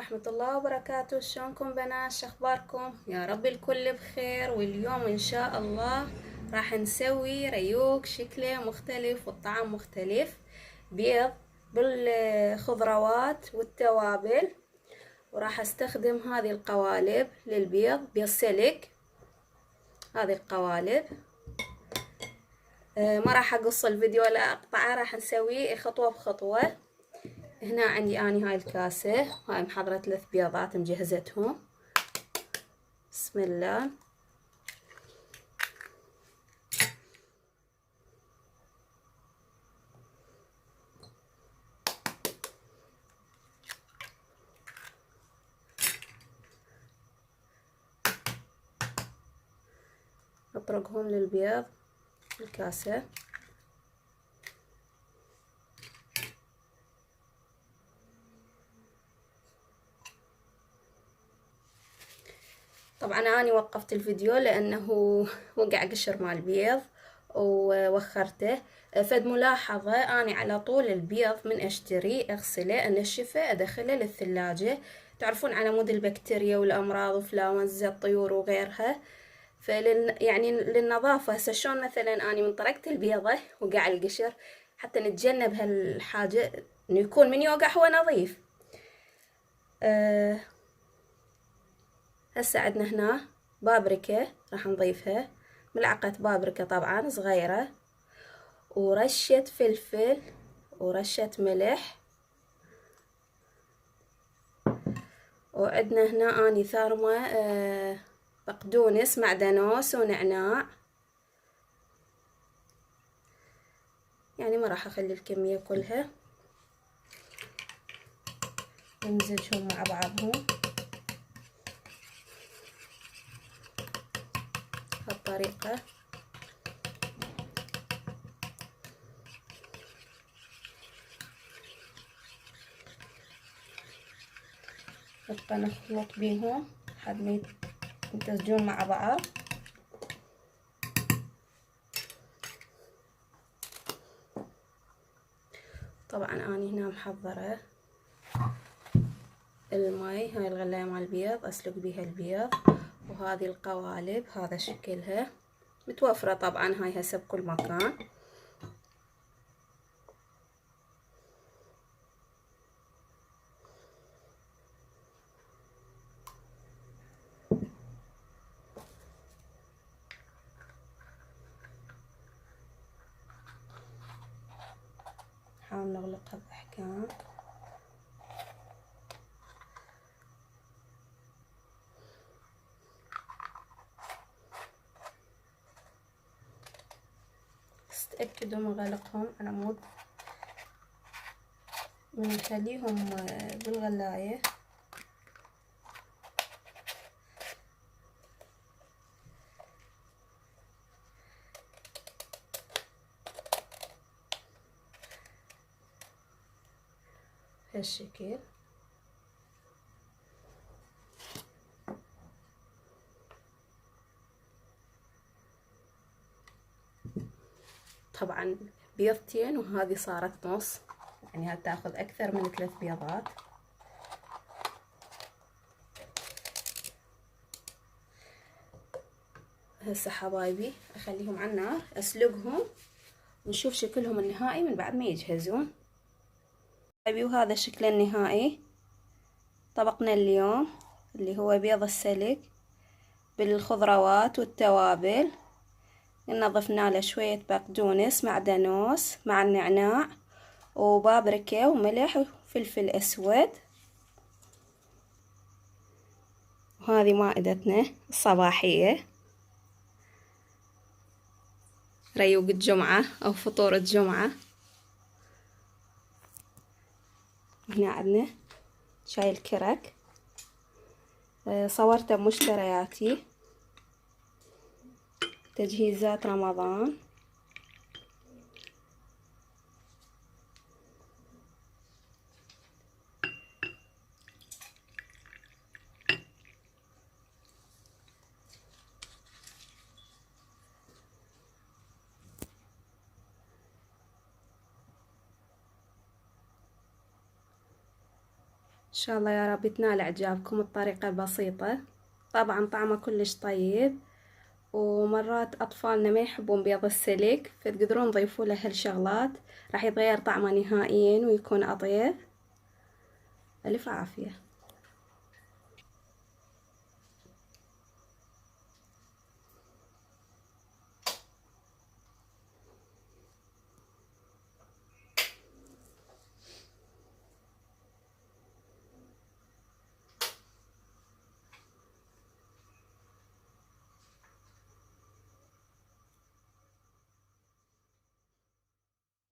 ورحمة الله وبركاته. شلونكم بنات؟ شخباركم؟ يا رب الكل بخير. واليوم ان شاء الله راح نسوي ريوق شكله مختلف والطعم مختلف، بيض بالخضروات والتوابل. وراح استخدم هذه القوالب للبيض، بيض سلك. هذه القوالب ما راح اقص الفيديو ولا اقطعه، راح نسويه خطوة بخطوة. هنا عندي اني هاي الكاسة، هاي محضرة 3 بيضات مجهزتهم. بسم الله. اطرقهم للبيض الكاسة. طبعا اني وقفت الفيديو لانه وقع قشر مال البيض ووخرته. فد ملاحظة، اني على طول البيض من اشتري اغسله انشفه ادخله للثلاجة. تعرفون على مود البكتيريا والامراض وفلاونزا الطيور وغيرها. يعني للنظافة. هسه شلون مثلا اني من طرقت البيضة وقع القشر، حتى نتجنب هالحاجة انه يكون من يوقع هو نظيف. هسه عندنا هنا بابريكا راح نضيفها، ملعقة بابريكا طبعا صغيرة، ورشة فلفل، ورشة ملح. وعندنا هنا اني ثارمة بقدونس معدنوس ونعناع. يعني ما راح اخلي الكمية كلها. نمزجهم مع بعضهم بهالطريقة. نبقى نخلط بيهم لحد ما يمتزجون مع بعض. طبعا اني هنا محضرة المي، هاي الغلاية مال البيض اسلق بيها البيض. وهذه القوالب هذا شكلها متوفرة طبعا، هاي هسه بكل مكان. نحاول نغلقها بإحكام. بس تأكدوا من غلقهم على مود من نخليهم بالغلاية. بهالشكل. طبعا بيضتين وهذه صارت نص، يعني هاي تاخذ اكثر من 3 بيضات. هسه حبايبي اخليهم على النار اسلقهم ونشوف شكلهم النهائي من بعد ما يجهزون. حبايبي وهذا شكله النهائي طبقنا اليوم، اللي هو بيض السلق بالخضروات والتوابل. ضفنا له شوية بقدونس معدنوس مع النعناع وبابريكا وملح وفلفل اسود. وهذه مائدتنا الصباحية، ريوق الجمعة او فطور الجمعة. هنا عندنا شاي الكرك، صورته بمشترياتي تجهيزات رمضان. شاء الله يا رب تنال اعجابكم. الطريقة بسيطة، طبعا طعمه كلش طيب، ومرات اطفالنا ما يحبون بيض السلك، فتقدرون تضيفوا له هالشغلات، راح يتغير طعمه نهائيا ويكون اطيب. الف عافية.